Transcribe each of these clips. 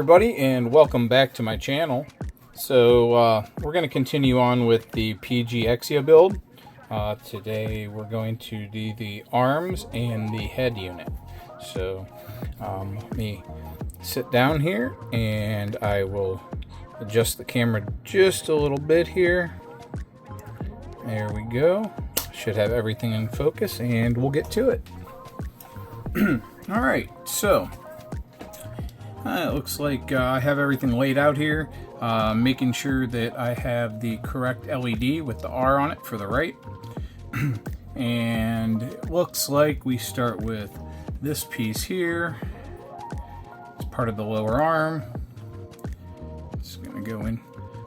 everybody, and welcome back to my channel. So we're going to continue on with the PG Exia build. Today we're going to do the arms and the head unit. So let me sit down here and I will adjust the camera just a little bit here. There we go. Should have everything in focus and we'll get to it. Alright, so it looks like I have everything laid out here, making sure that I have the correct LED with the R on it for the right. And it looks like we start with this piece here. It's part of the lower arm. It's going to go in.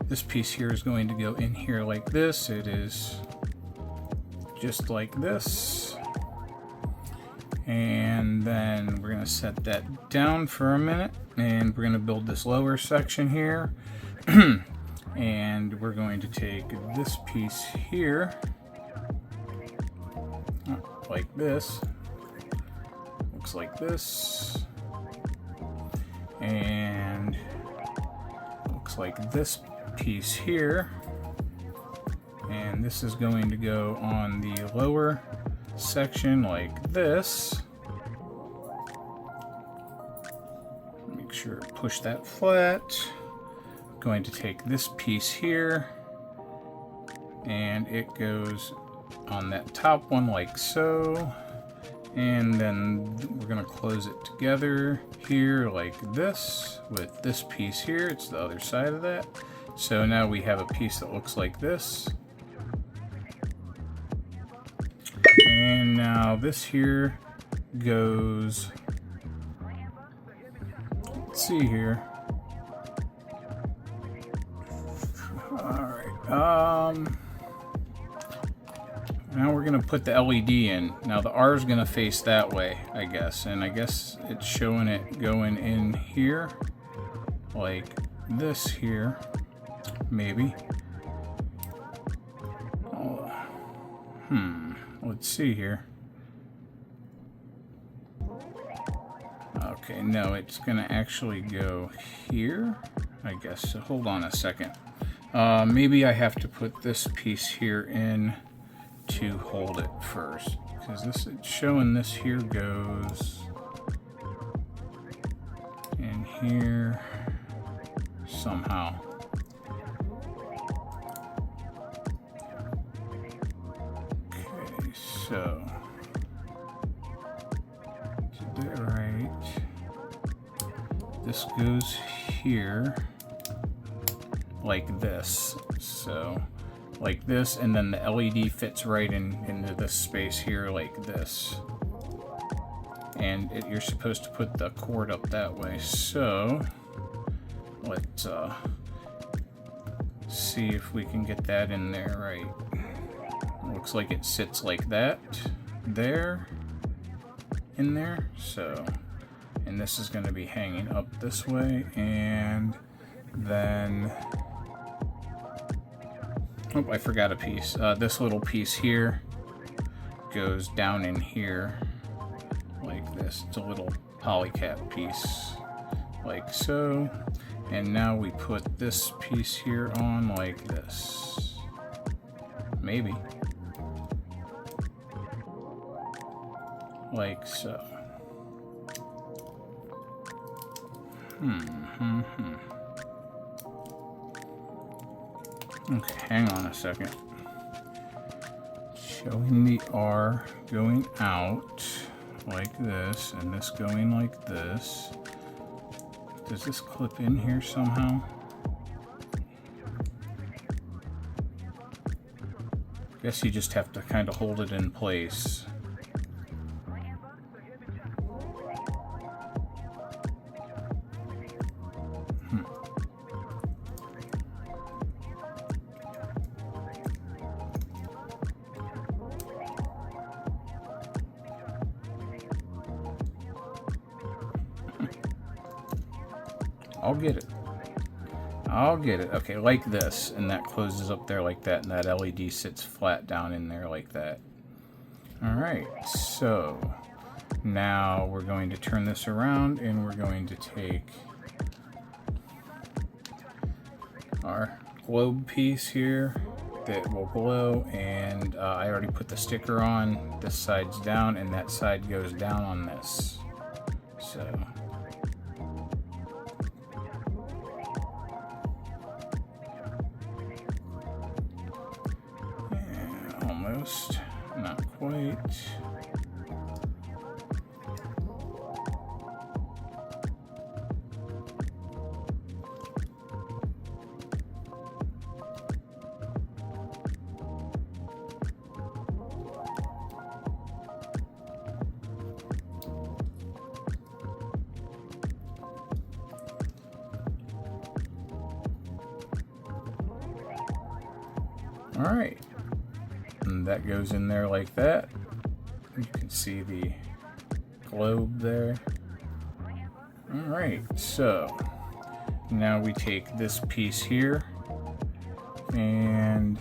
This piece here is going to go in here like this. It is just like this. And then we're going to set that down for a minute, and we're going to build this lower section here. And we're going to take this piece here, like this. Looks like this. And looks like this piece here. And this is going to go on the lower section like this. Make sure to push that flat. I'm going to take this piece here and it goes on that top one like so, and then we're going to close it together here like this with this piece here. It's the other side of that. So now we have a piece that looks like this. And now this here goes, let's see here. Alright, now we're going to put the LED in. Now the R is going to face that way, I guess. And I guess it's showing it going in here, like this here, maybe. Oh, let's see here. Okay, no, it's going to actually go here, I guess. So hold on a second. Maybe I have to put this piece here in to hold it first, because this it's showing this here goes in here somehow. Okay, so did that right. This goes here like this, so like this, and then the LED fits right into this space here like this, and you're supposed to put the cord up that way. So let's see if we can get that in there right. Looks like it sits like that there, in there. So, and this is going to be hanging up this way, and then oh, I forgot a piece. This little piece here goes down in here like this. It's a little polycap piece like so. And now we put this piece here on like this. Maybe. Like so. Okay, hang on a second. Showing the R going out like this, and this going like this. Does this clip in here somehow? Guess you just have to kind of hold it in place. I'll get it. Okay, like this, and that closes up there like that, and that LED sits flat down in there like that. Alright, so Now we're going to turn this around and we're going to take our globe piece here that will glow, and I already put the sticker on. This side's down and that side goes down on this. So yeah, almost, not quite. Alright, and that goes in there like that. You can see the globe there. Alright, so now we take this piece here and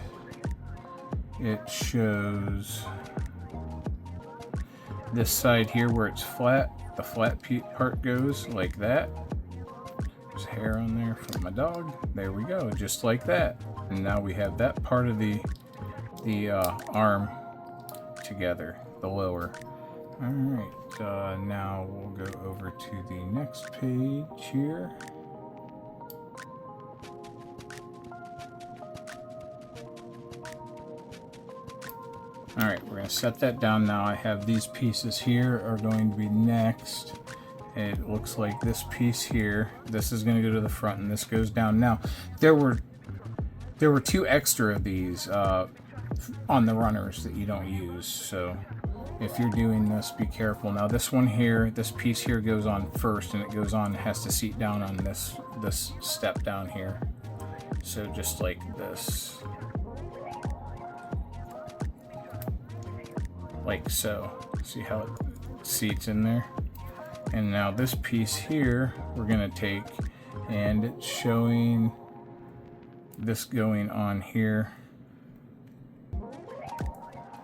it shows this side here where it's flat. The flat part goes like that. There's hair on there from my dog. There we go, just like that. And now we have that part of the arm together, the lower. Alright, now we'll go over to the next page here. Alright, we're going to set that down now. I have these pieces here are going to be next. It looks like this piece here, this is going to go to the front and this goes down. Now, there were 2 extra of these on the runners that you don't use, so if you're doing this, be careful. Now this one here, this piece here goes on first, and it goes on, it has to seat down on this step down here. So just like this. Like so. See how it seats in there? And now this piece here, we're gonna take, and it's showing this going on here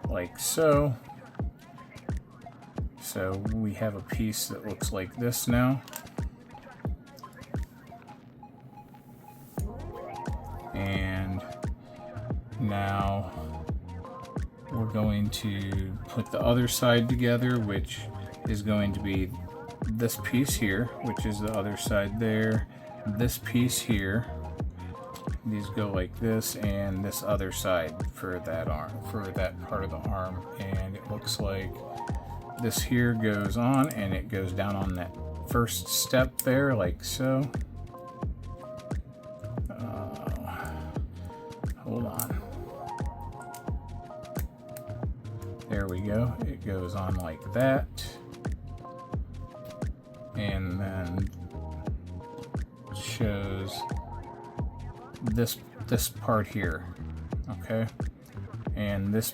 like so. So we have a piece that looks like this now. And now we're going to put the other side together, which is going to be this piece here, which is the other side there, this piece here. These go like this, and this other side for that arm, for that part of the arm. And it looks like this here goes on, and it goes down on that first step there, like so. Hold on. There we go. It goes on like that. And then shows this part here, okay, and this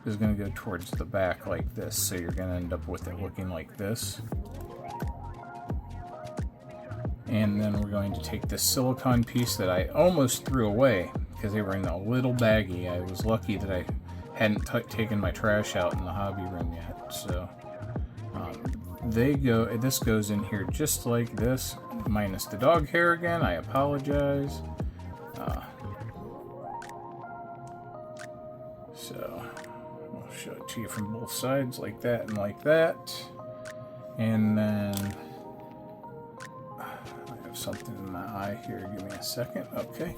is going to go towards the back like this, so you're going to end up with it looking like this. And then we're going to take this silicone piece that I almost threw away because they were in a little baggie. I was lucky that I hadn't taken my trash out in the hobby room yet, so this goes in here just like this, minus the dog hair again. I apologize. So I'll show it to you from both sides, like that and like that. And then I have something in my eye here. Give me a second. Okay.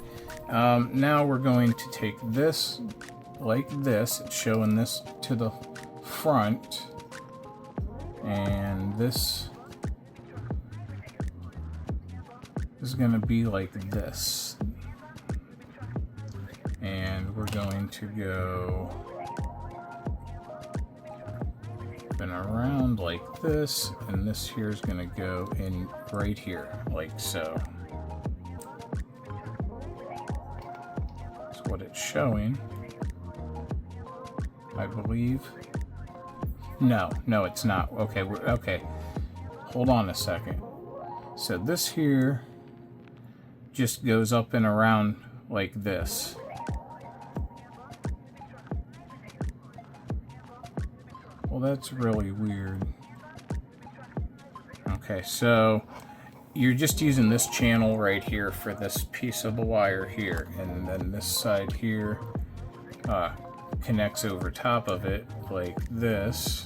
Now we're going to take this like this. It's showing this to the front. And this is going to be like this. And we're going to go spin around like this, and this here is going to go in right here, like so. That's what it's showing, I believe. No, it's not. Okay, okay. Hold on a second. So this here just goes up and around like this. Well, that's really weird. Okay, so you're just using this channel right here for this piece of the wire here, and then this side here connects over top of it like this.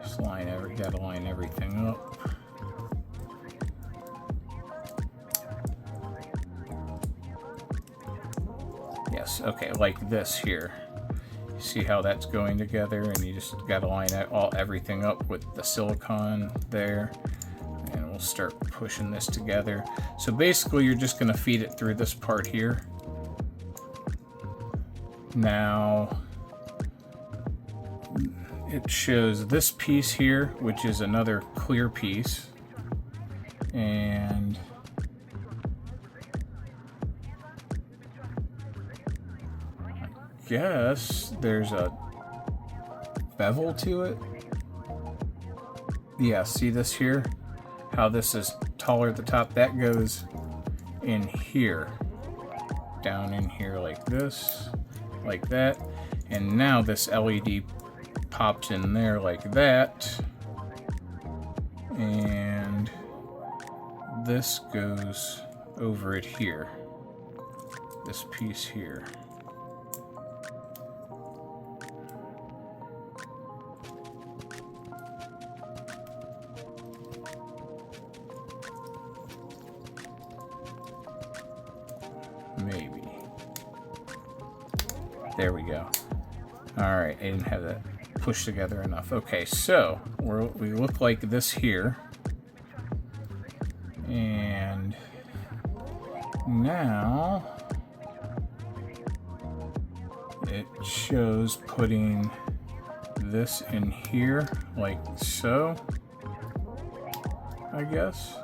Just gotta line everything up. Yes, okay, like this here. You see how that's going together, and you just gotta line everything up with the silicone there, and we'll start pushing this together. So basically you're just gonna feed it through this part here. Now it shows this piece here, which is another clear piece, and guess there's a bevel to it. Yeah, see this here? How this is taller at the top? That goes in here. Down in here like this, like that. And now this LED pops in there like that. And this goes over it here. This piece here. Maybe. There we go. Alright, I didn't have that pushed together enough. Okay, so we look like this here. And now it shows putting this in here like so, I guess.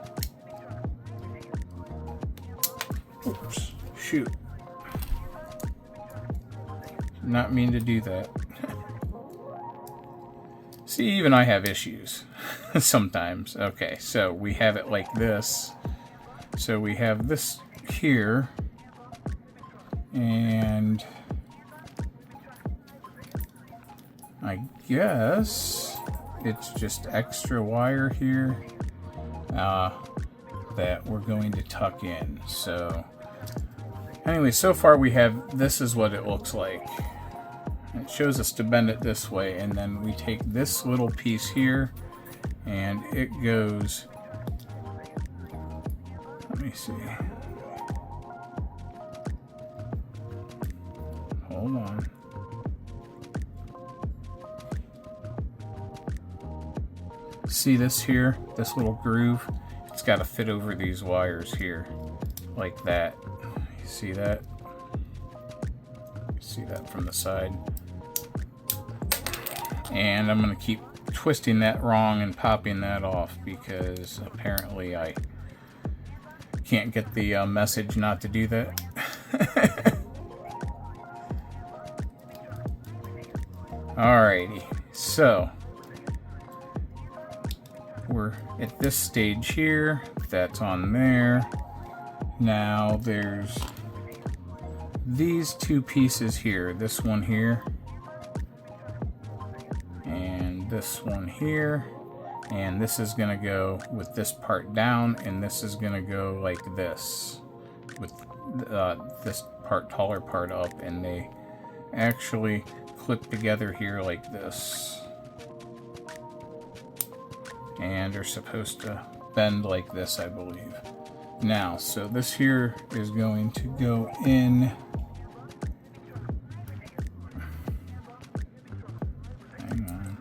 Oops. Shoot. Not mean to do that. See, even I have issues sometimes. Okay, so we have it like this. So we have this here, and I guess it's just extra wire here that we're going to tuck in. So anyway, so far we have, this is what it looks like. It shows us to bend it this way, and then we take this little piece here, and it goes, let me see. Hold on. See this here? This little groove? It's got to fit over these wires here, like that. You see that? You see that from the side? And I'm going to keep twisting that wrong and popping that off because apparently I can't get the message not to do that. Alrighty, so we're at this stage here. That's on there. Now there's these two pieces here. This one here. And this one here. And this is going to go with this part down. And this is going to go like this. With this part, taller part up. And they actually clip together here like this. And they're supposed to bend like this, I believe. Now, so this here is going to go in. Hang on.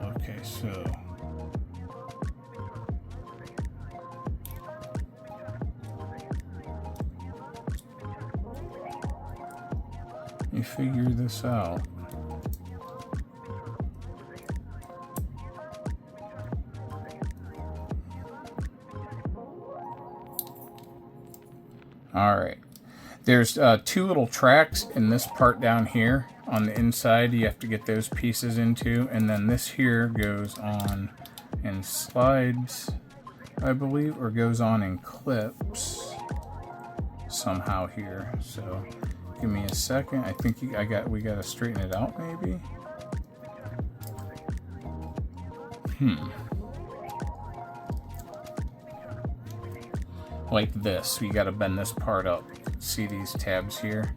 Okay, so you figure this out. Alright, there's two little tracks in this part down here on the inside. You have to get those pieces into, and then this here goes on and slides, I believe, or goes on and clips somehow here. So Give me a second. I think we gotta straighten it out maybe. Like this. You gotta bend this part up. See these tabs here?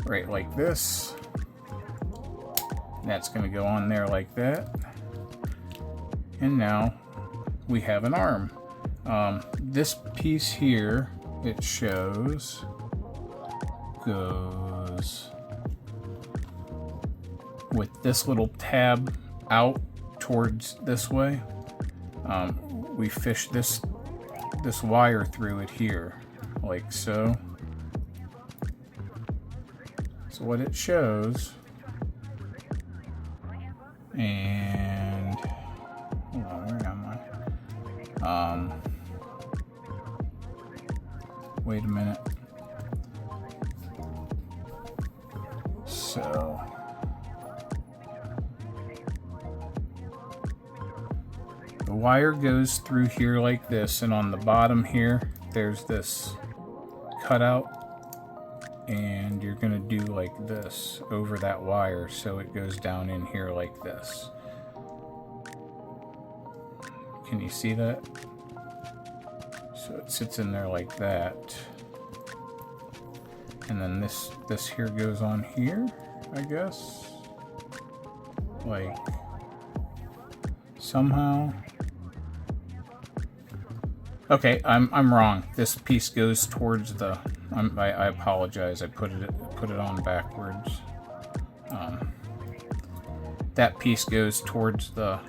Right like this. That's gonna go on there like that. And now we have an arm. This piece here, it shows, goes with this little tab out towards this way. We fish this wire through it here, like so. So what it shows, and hold on, where am I? Wait a minute. So the wire goes through here like this, and on the bottom here there's this cutout, and you're gonna do like this over that wire so it goes down in here like this. Can you see that? So it sits in there like that, and then this here goes on here, I guess, like somehow. Okay, I'm wrong. This piece goes towards the. I apologize. I put it on backwards. That piece goes towards the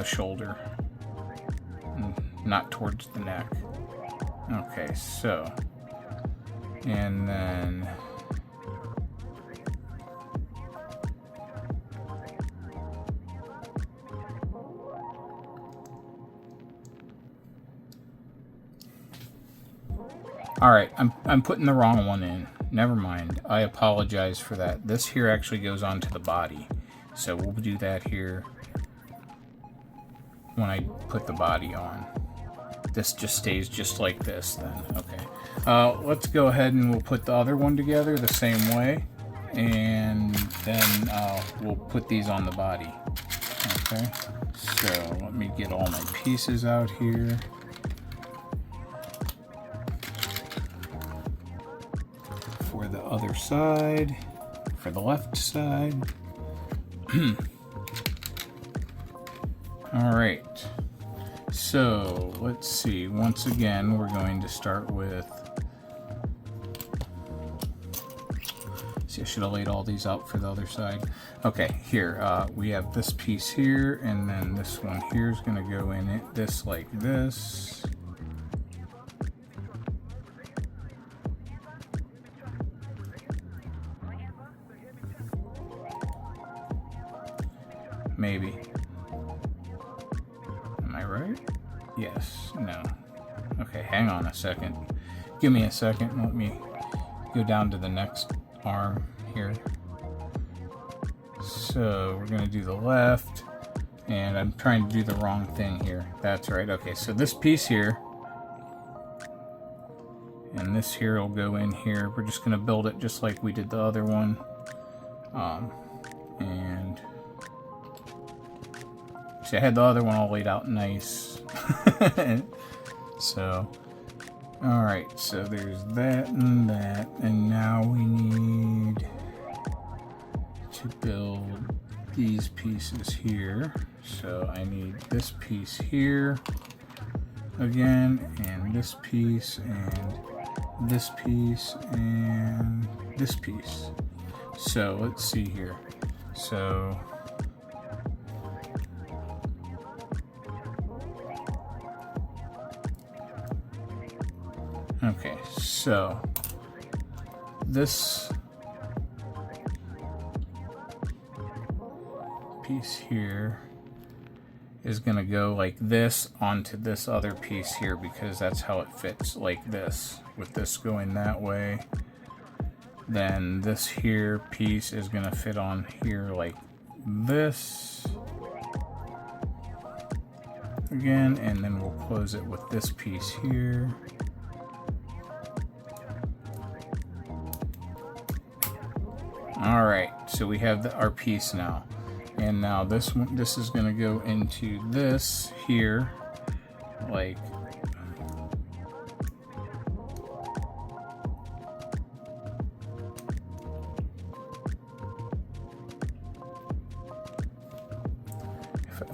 shoulder, not towards the neck. Okay, so, and then alright, I'm putting the wrong one in. Never mind. I apologize for that. This here actually goes onto the body. So we'll do that here when I put the body on. This just stays just like this then. Okay. Let's go ahead and we'll put the other one together the same way. And then we'll put these on the body. Okay. So let me get all my pieces out here. For the other side, for the left side. All right, so let's see. Once again, we're going to start with, see, I should have laid all these out for the other side. Okay, here, we have this piece here, and then this one here is going to go in it, this like this. Maybe. Am I right? Yes. No. Okay, hang on a second. Give me a second. Let me go down to the next arm here. So we're going to do the left, and I'm trying to do the wrong thing here. That's right. Okay, so this piece here, and this here will go in here. We're just going to build it just like we did the other one. And see, I had the other one all laid out nice. So, alright, so there's that, and now we need to build these pieces here. So I need this piece here again, and this piece, and this piece, and this piece. So let's see here. So okay, so this piece here is going to go like this onto this other piece here, because that's how it fits, like this, with this going that way. Then this here piece is going to fit on here like this again, and then we'll close it with this piece here. All right, so we have our piece now, and now this is going to go into this here, like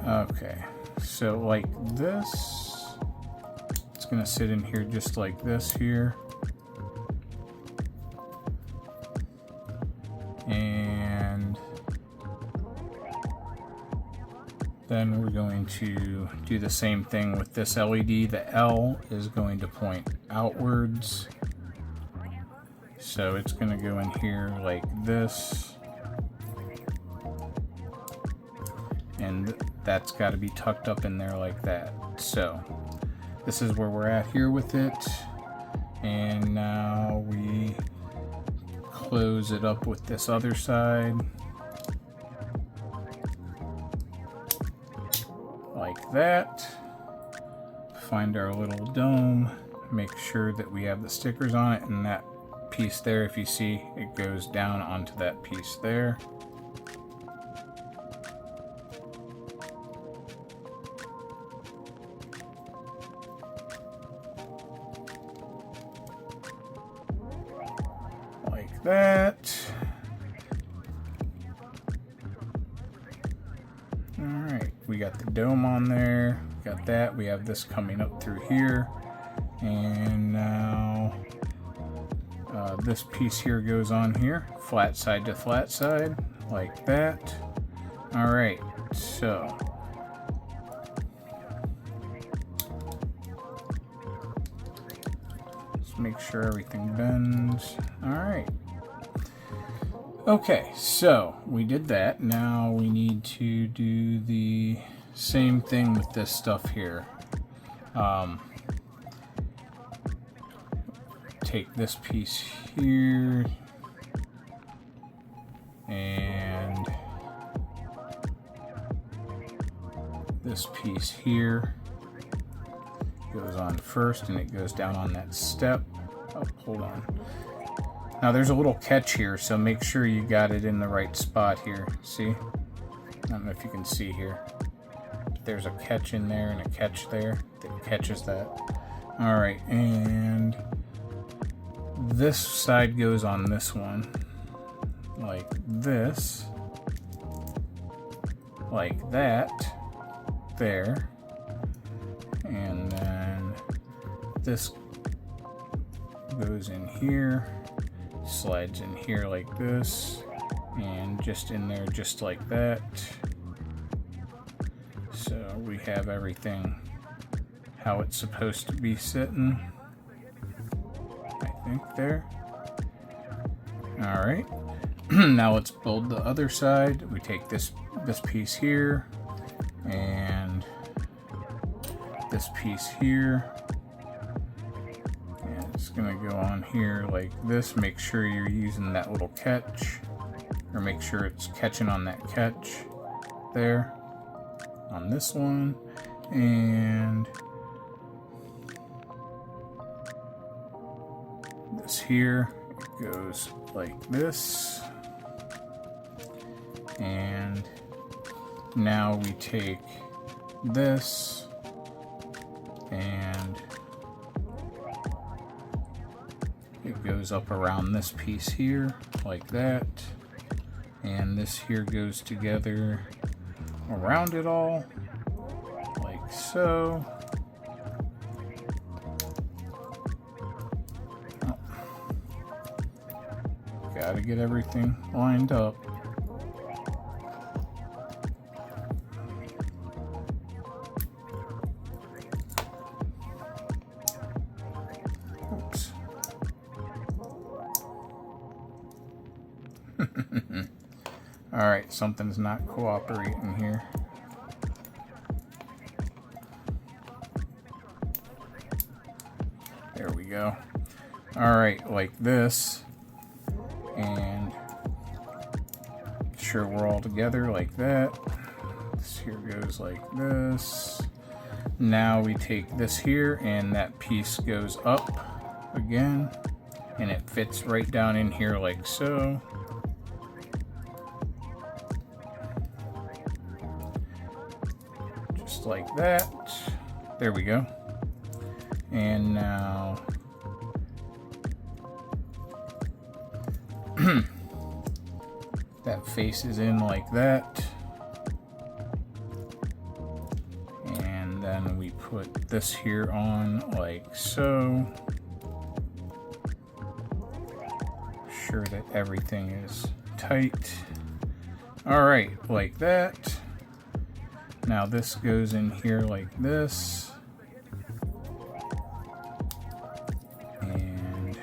okay, so like this, it's going to sit in here just like this here. And then we're going to do the same thing with this LED. The L is going to point outwards. So it's going to go in here like this. And that's got to be tucked up in there like that. So this is where we're at here with it. And now we close it up with this other side like that. Find our little dome, make sure that we have the stickers on it, and that piece there, if you see, it goes down onto that piece there. Like that. Alright, we got the dome on there, got that, we have this coming up through here, and now this piece here goes on here, flat side to flat side, like that. Alright, so let's make sure everything bends. Alright. Okay, so we did that. Now we need to do the same thing with this stuff here. Take this piece here and this piece here goes on first, and it goes down on that step. Oh, hold on. Now there's a little catch here, so make sure you got it in the right spot here. See? I don't know if you can see here. There's a catch in there and a catch there that catches that. Alright, and this side goes on this one. Like this. Like that. There. And then this goes in here. Slides in here like this, and just in there just like that. So we have everything how it's supposed to be sitting, I think, there. Alright, now let's build the other side. We take this piece here and this piece here. It's gonna go on here like this. Make sure you're using that little catch, or make sure it's catching on that catch there on this one, and this here, it goes like this. And now we take this and it goes up around this piece here, like that. And this here goes together around it all, like so. Oh. Gotta get everything lined up. Oops. Alright, something's not cooperating here. There we go. Alright, like this. And make sure we're all together like that. This here goes like this. Now we take this here and that piece goes up again. And it fits right down in here like so. just like that. There we go. And now that faces in like that. And then we put this here on like so. Sure that everything is tight. All right, like that. Now this goes in here like this. And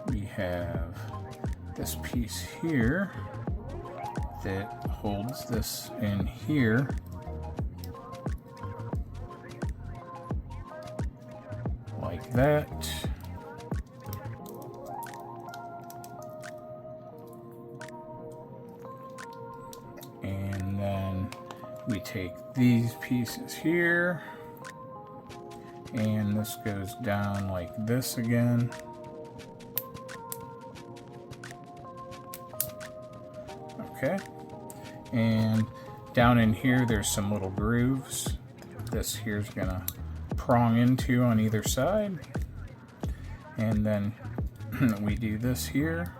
we have this piece here that holds this in here. Like that. And then we take these pieces here, and this goes down like this again. Okay. And down in here there's some little grooves. This here's gonna prong into on either side, and then we do this here.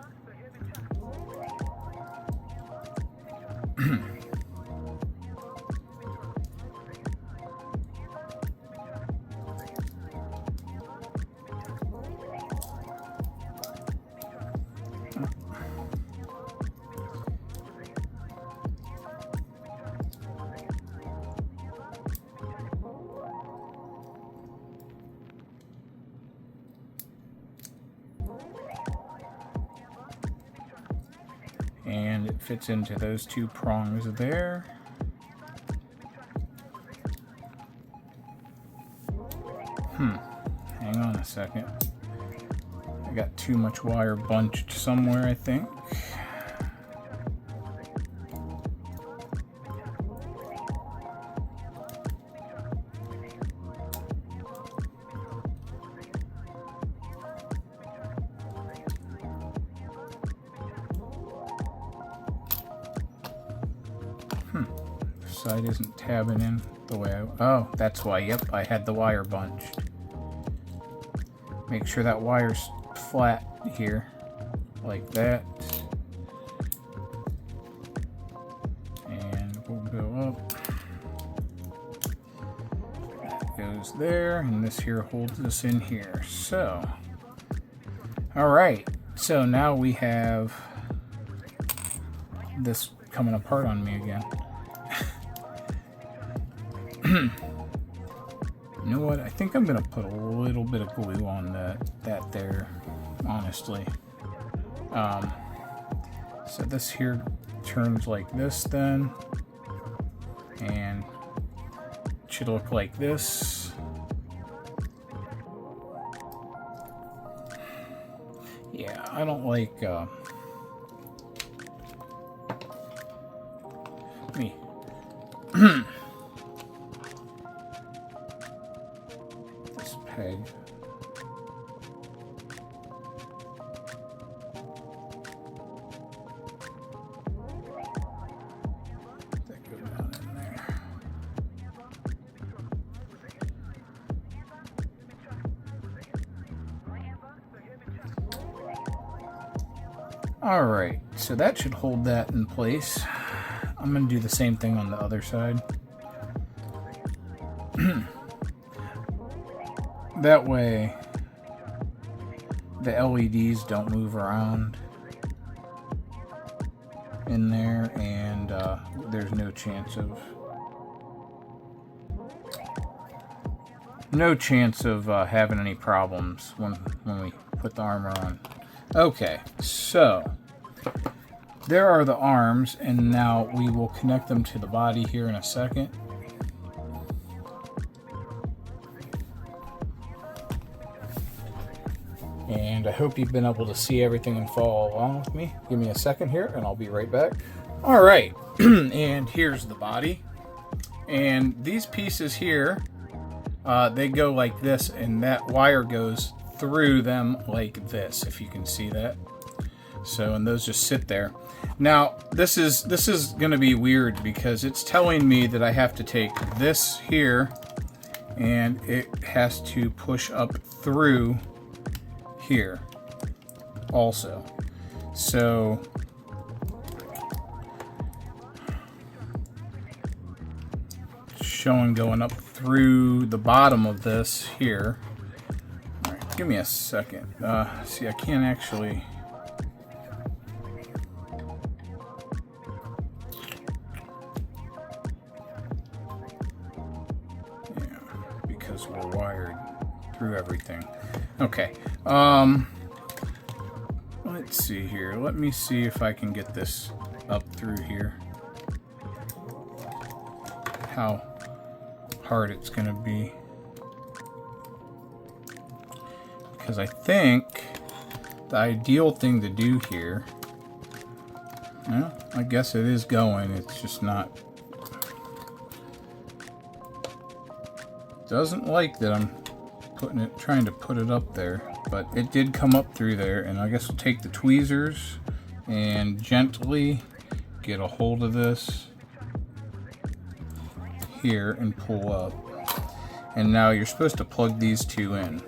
And it fits into those two prongs there. Hang on a second. I got too much wire bunched somewhere, I think. Side isn't tabbing in the way oh, that's why. Yep, I had the wire bunched. Make sure that wire's flat here, like that. And we'll go up. That goes there, and this here holds us in here. So, alright, so now we have this coming apart on me again. You know what? I think I'm gonna put a little bit of glue on that there, honestly. So this here turns like this then, and it should look like this. Yeah, I don't like me. Peg. That go down in there. All right, so that should hold that in place. I'm going to do the same thing on the other side. That way the LEDs don't move around in there, and there's no chance of having any problems when we put the armor on. Okay, so there are the arms, and now we will connect them to the body here in a second. And I hope you've been able to see everything and follow along with me. Give me a second here and I'll be right back. All right, and here's the body. And these pieces here, they go like this, and that wire goes through them like this, if you can see that. So, and those just sit there. Now, this is going to be weird because it's telling me that I have to take this here and it has to push up through here also. So showing going up through the bottom of this here. All right, give me a second. See, I can't actually. Yeah, because we're wired through everything. Okay. Let's see here. Let me see if I can get this up through here. How hard it's going to be. Because I think the ideal thing to do here, well, I guess it is going, it's just not, doesn't like that I'm trying to put it up there, but it did come up through there, and I guess we'll take the tweezers and gently get a hold of this here and pull up. And now you're supposed to plug these two in.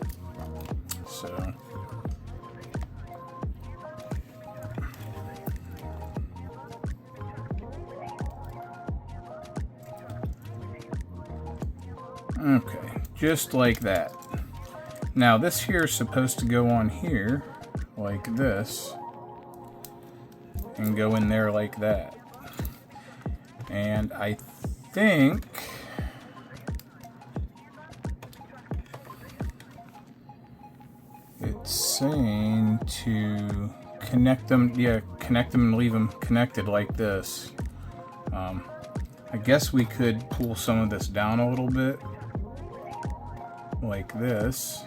So okay, just like that. Now this here is supposed to go on here like this and go in there like that. And I think it's saying to connect them, yeah, connect them and leave them connected like this. I guess we could pull some of this down a little bit like this.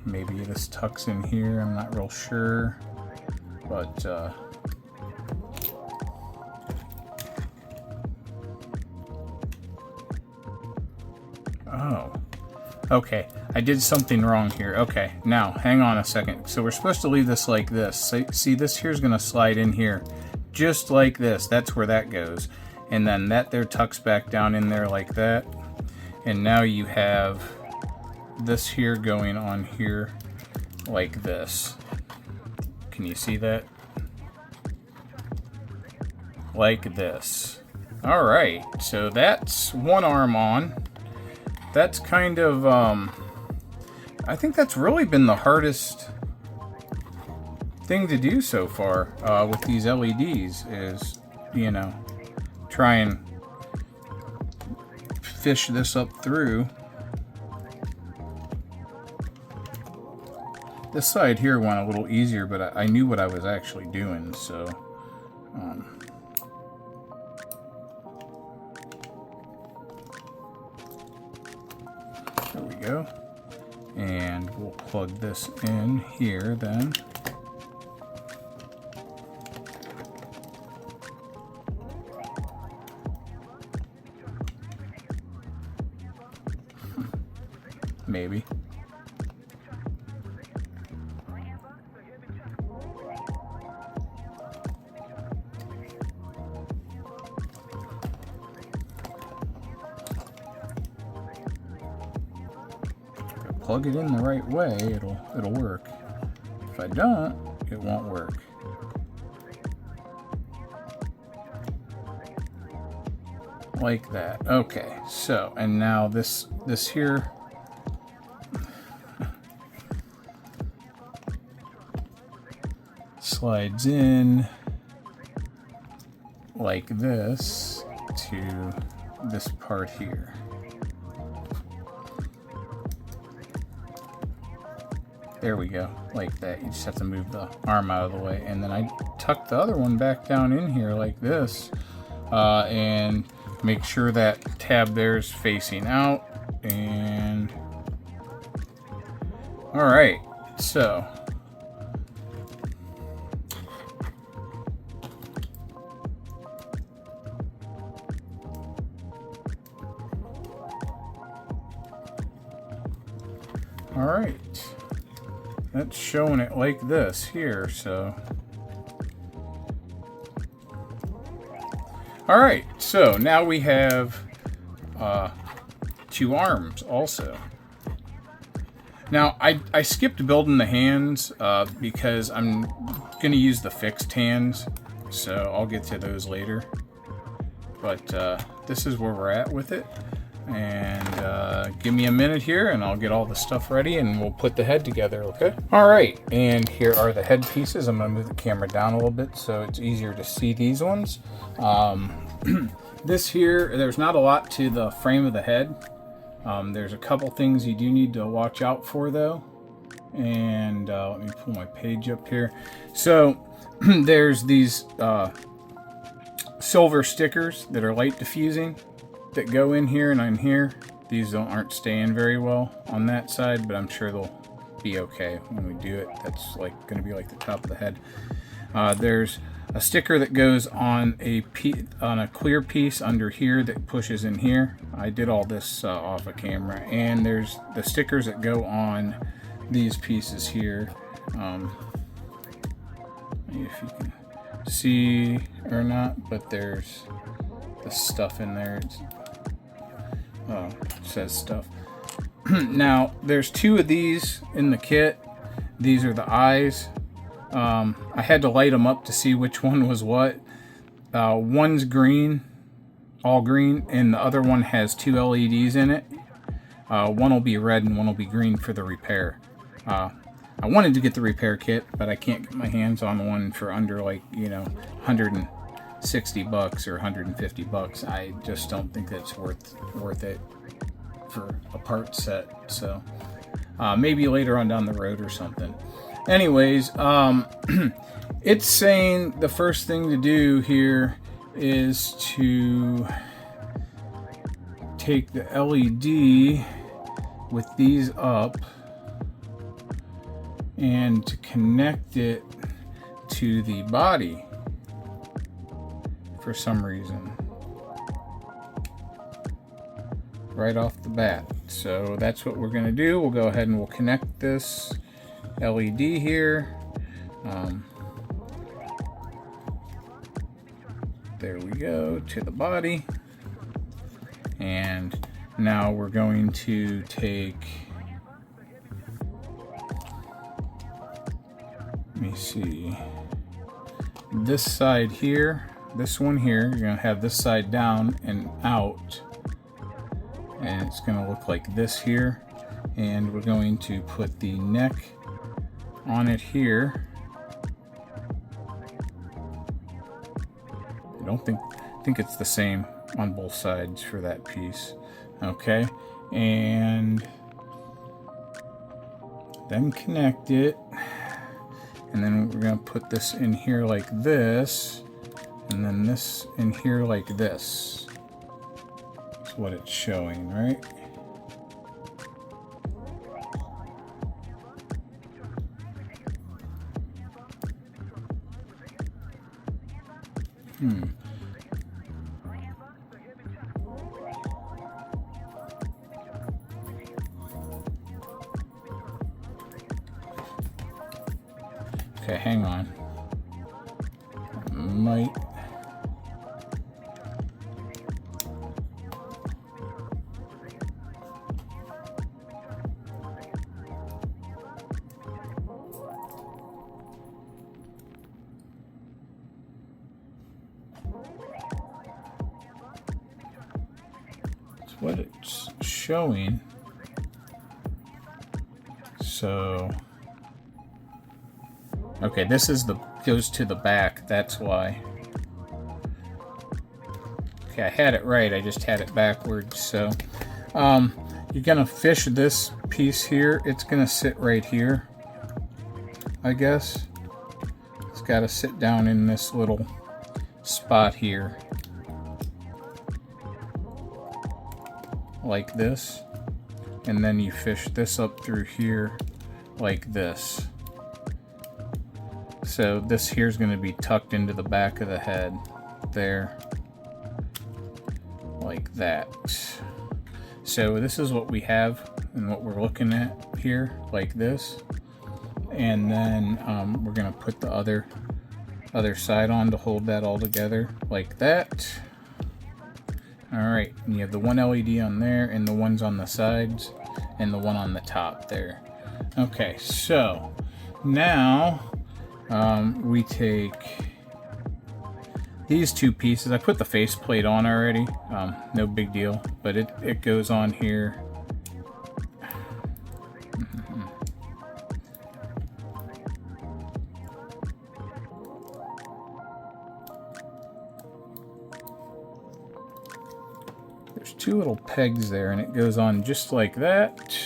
Maybe this tucks in here, I'm not real sure, but oh, okay, I did something wrong here. Okay, now hang on a second. So we're supposed to leave this like this. See, this here's gonna slide in here just like this. That's where that goes, and then that there tucks back down in there like that. And now you have this here going on here like this. Can you see that? Like this. All right, so that's one arm on. That's kind of, I think that's really been the hardest thing to do so far with these LEDs is, you know, try and fish this up through. This side here went a little easier, but I knew what I was actually doing, so there we go. And we'll plug this in here then. Maybe. Plug it in the right way, it'll work. If I don't, it won't work. Like that. Okay, so, and now this here slides in like this to this part here. There we go, like that. You just have to move the arm out of the way. And then I tuck the other one back down in here like this, and make sure that tab there is facing out. And all right, so all right. that's showing it like this here, so. Alright, so now we have 2 arms also. Now, I skipped building the hands because I'm going to use the fixed hands, so I'll get to those later. But this is where we're at with it. And give me a minute here and I'll get all the stuff ready and we'll put the head together, okay? Alright, and here are the head pieces. I'm going to move the camera down a little bit so it's easier to see these ones. This here, there's not a lot to the frame of the head. There's a couple things you do need to watch out for though. And let me pull my page up here. So there's these silver stickers that are light diffusing that go in here and in here. These aren't staying very well on that side, but I'm sure they'll be okay when we do it. That's like going to be like the top of the head. There's a sticker that goes on a clear piece under here that pushes in here. I did all this off of camera. And there's the stickers that go on these pieces here. If you can see or not, but there's the stuff in there. It says stuff. Now, there's 2 of these in the kit. These are the eyes. I had to light them up to see which one was what. One's green, all green, and the other one has 2 LEDs in it. One will be red and one will be green for the repair. I wanted to get the repair kit, but I can't get my hands on one for under like, you know, $160 or $150. I just don't think that's worth it for a part set. So maybe later on down the road or something. Anyways, it's saying the first thing to do here is to take the LED with these up and to connect it to the body for some reason right off the bat. So that's what we're going to do. We'll go ahead and we'll connect this LED here. There we go, to the body. And now we're going to take, let me see, this side here, this one here, you're going to have this side down and out. And it's going to look like this here. And we're going to put the neck on it here. I think it's the same on both sides for that piece. Okay, and then connect it, and then we're going to put this in here like this, and then this in here like this. That's what it's showing, right? Okay, hang on. Might. That's what it's showing. So. Okay, this is goes to the back, that's why. Okay, I had it right, I just had it backwards. So, you're gonna fish this piece here. It's gonna sit right here, I guess. It's gotta sit down in this little spot here. Like this. And then you fish this up through here like this. So this here is going to be tucked into the back of the head there, like that. So this is what we have and what we're looking at here, like this. And then we're going to put the other side on to hold that all together like that. Alright, and you have the one LED on there, and the ones on the sides, and the one on the top there. Okay, so now we take these two pieces. I put the faceplate on already, no big deal, but it goes on here. There's two little pegs there, and it goes on just like that.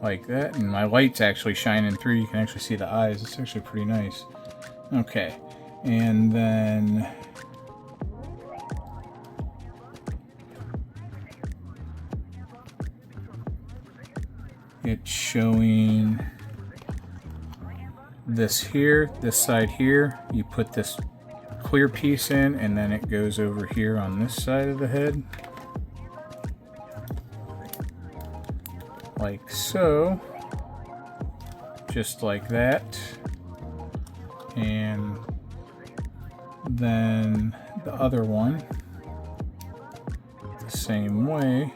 Like that, and my light's actually shining through. You can actually see the eyes. It's actually pretty nice. Okay, and then it's showing this here, this side here. You put this clear piece in, and then it goes over here on this side of the head, like so, just like that. And then the other one the same way,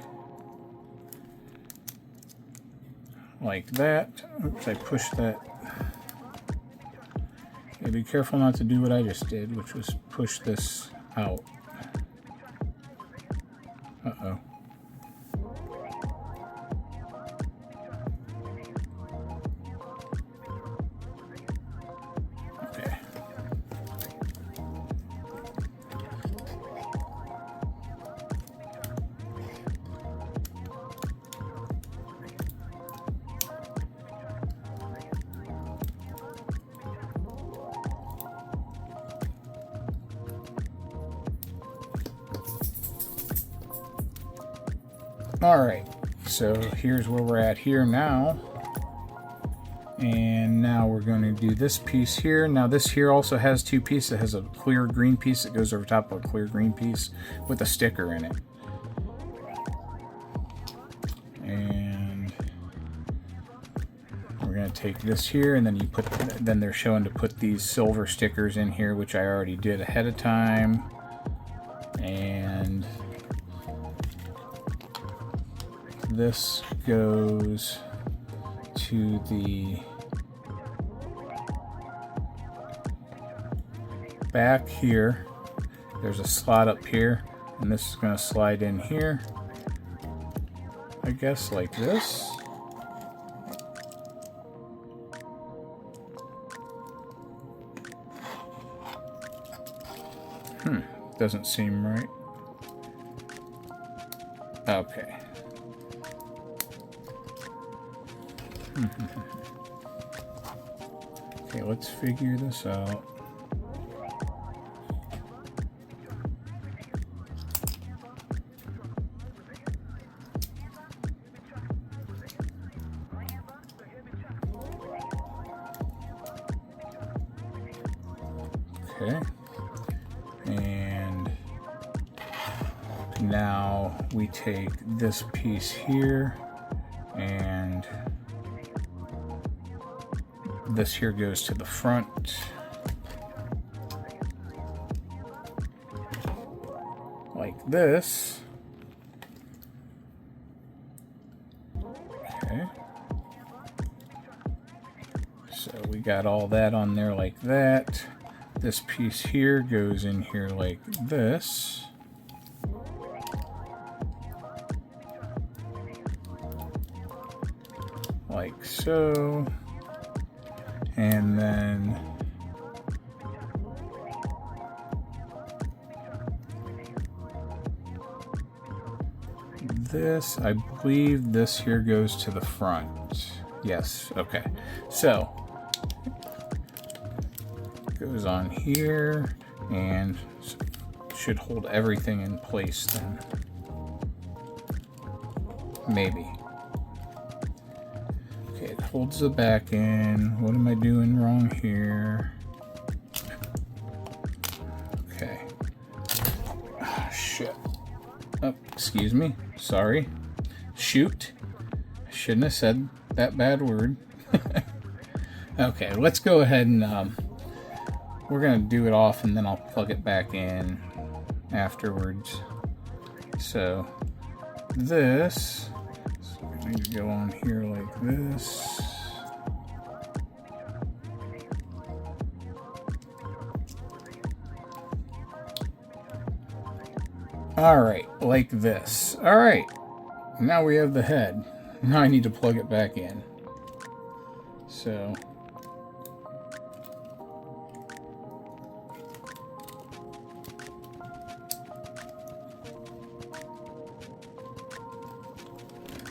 like that. Oops, I pushed that. Okay, be careful not to do what I just did, which was push this out. Uh-oh. Okay. Alright, so here's where we're at here now. And now we're going to do this piece here. Now this here also has two pieces. It has a clear green piece that goes over top of a clear green piece with a sticker in it. And we're going to take this here, and then you put, then they're showing to put these silver stickers in here, which I already did ahead of time. And this goes to the back here. There's a slot up here, and this is going to slide in here, I guess, like this. Doesn't seem right. Okay. Okay, let's figure this out. Okay. And now we take this piece here, and this here goes to the front, like this. Okay. So we got all that on there like that. This piece here goes in here like this. Like so. And then this, I believe this here goes to the front. Yes, okay. So goes on here and should hold everything in place then. Maybe. Okay, it holds the back in. What am I doing wrong here? Okay. Oh, shit. Oh, excuse me. Sorry. Shoot. Shouldn't have said that bad word. Okay, let's go ahead and we're going to do it off and then I'll plug it back in afterwards. So this, I need to go on here like this. Alright, like this. Alright, now we have the head. Now I need to plug it back in. So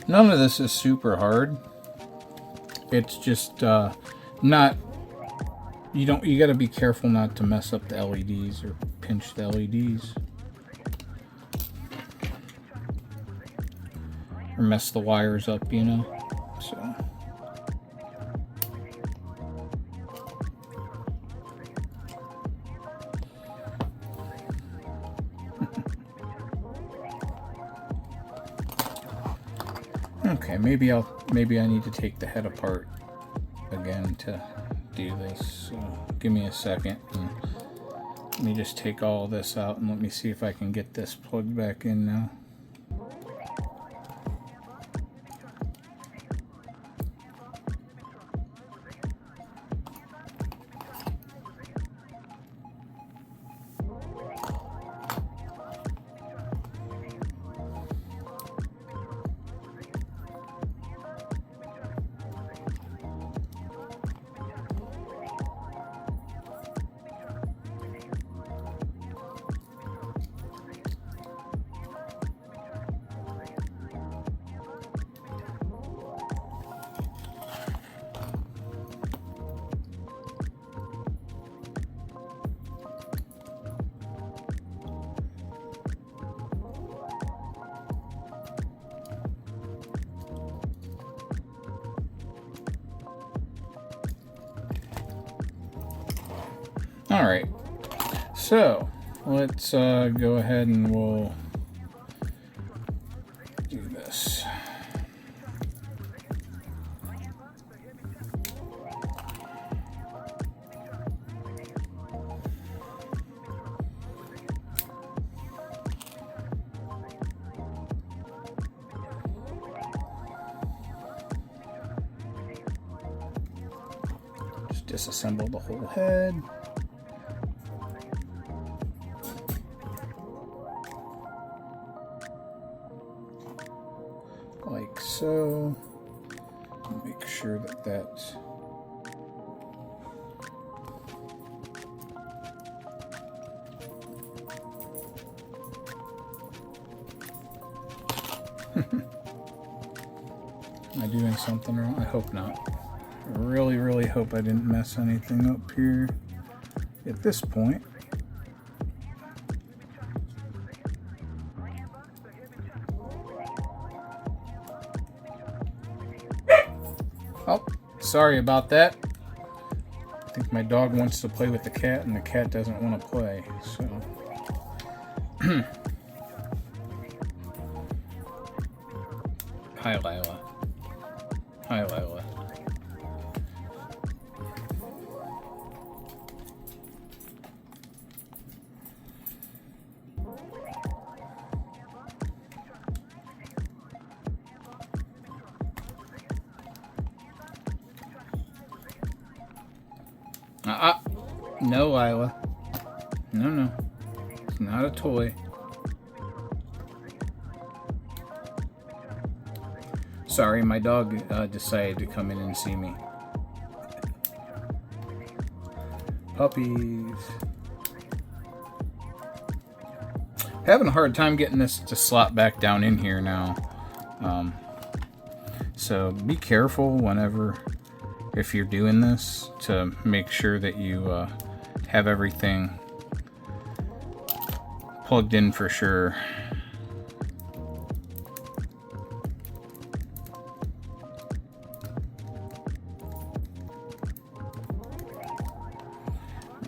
none of this is super hard. It's just not, you got to be careful not to mess up the LEDs or pinch the LEDs. Or mess the wires up, you know. So okay, maybe I need to take the head apart again to do this. So give me a second and let me just take all this out and let me see if I can get this plugged back in now. Alright, so let's go ahead and we'll do this. Just disassemble the whole head. Like so. Make sure that that's am I doing something wrong? I hope not. I really hope I didn't mess anything up here at this point. Oh, sorry about that. I think my dog wants to play with the cat and the cat doesn't want to play, so. Hi, Lila. Hi, Lila. No, Lila. No. It's not a toy. Sorry, my dog decided to come in and see me. Puppies. Having a hard time getting this to slot back down in here now. So be careful whenever, if you're doing this, to make sure that you have everything plugged in for sure.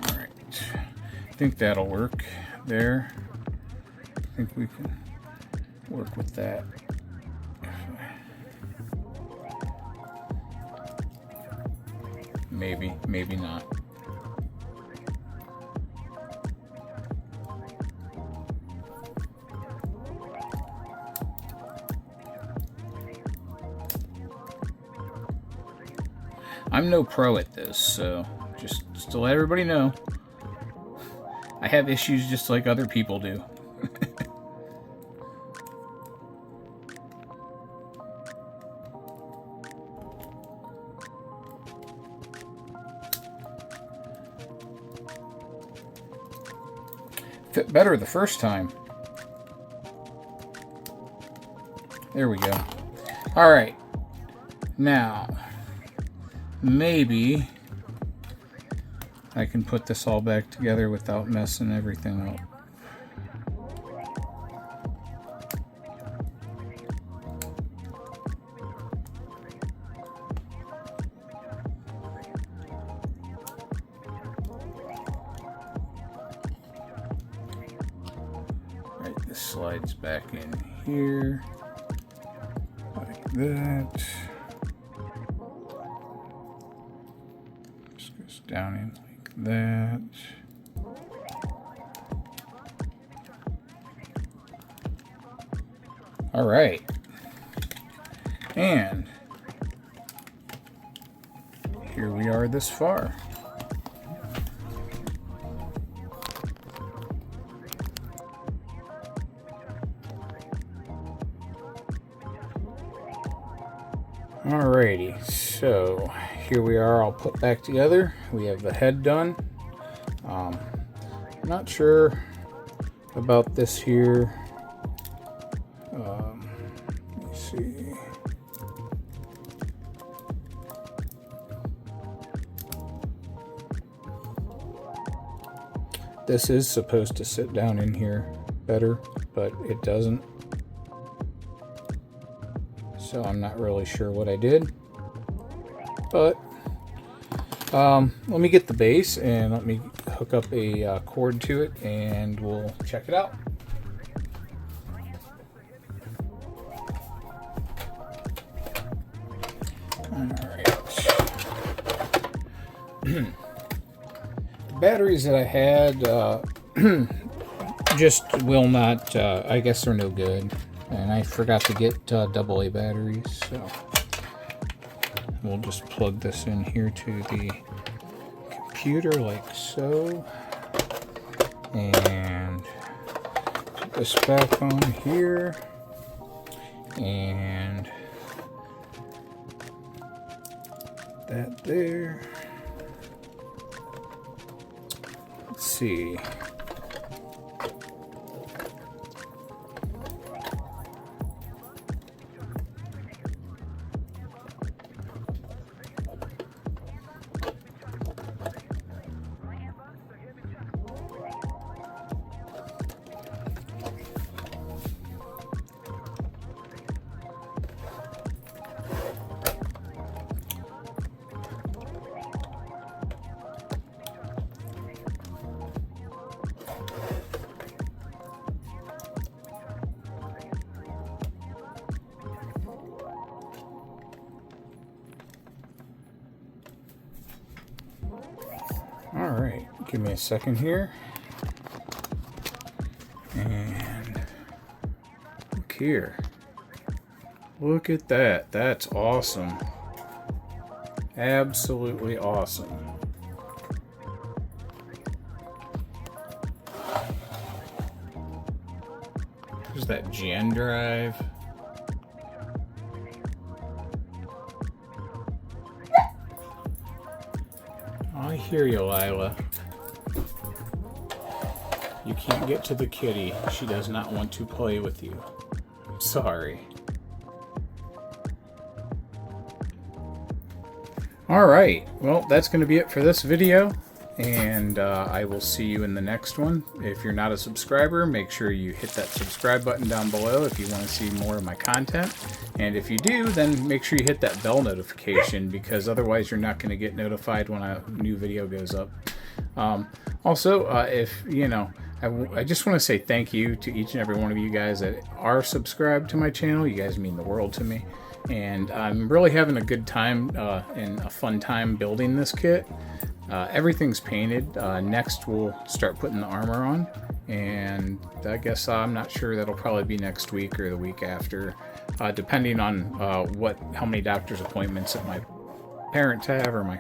Alright, I think that'll work there. I think we can work with that. maybe, maybe not. I'm no pro at this, so just to let everybody know, I have issues just like other people do. Fit better the first time. There we go. All right. Now, maybe I can put this all back together without messing everything up. Right, this slides back in here like that. Just goes down in like that. All right, and here we are this far. Alrighty, so here we are all put back together. We have the head done. Not sure about this here. Let me see. This is supposed to sit down in here better, but it doesn't. So I'm not really sure what I did, but let me get the base and let me hook up a cord to it and we'll check it out. Alright. The batteries that I had just will not, I guess they're no good. And I forgot to get AA batteries, so we'll just plug this in here to the computer like so. And put this back on here. And that there. Let's see. All right, give me a second here. And look here. Look at that. That's awesome. Absolutely awesome. There's that gen drive. I hear you, Lila. You can't get to the kitty. She does not want to play with you. I'm sorry. Alright, well, that's going to be it for this video. And I will see you in the next one. If you're not a subscriber, make sure you hit that subscribe button down below if you want to see more of my content. And if you do, then make sure you hit that bell notification, because otherwise you're not going to get notified when a new video goes up. Also, if you know, I just want to say thank you to each and every one of you guys that are subscribed to my channel. You guys mean the world to me. and I'm really having a good time and a fun time building this kit. Everything's painted. Next we'll start putting the armor on, and I guess I'm not sure, that'll probably be next week or the week after, depending on how many doctor's appointments that my parents have or my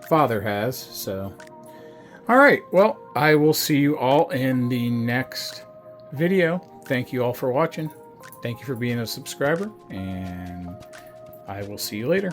father has. So alright, well, I will see you all in the next video. Thank you all for watching. Thank you for being a subscriber, and I will see you later.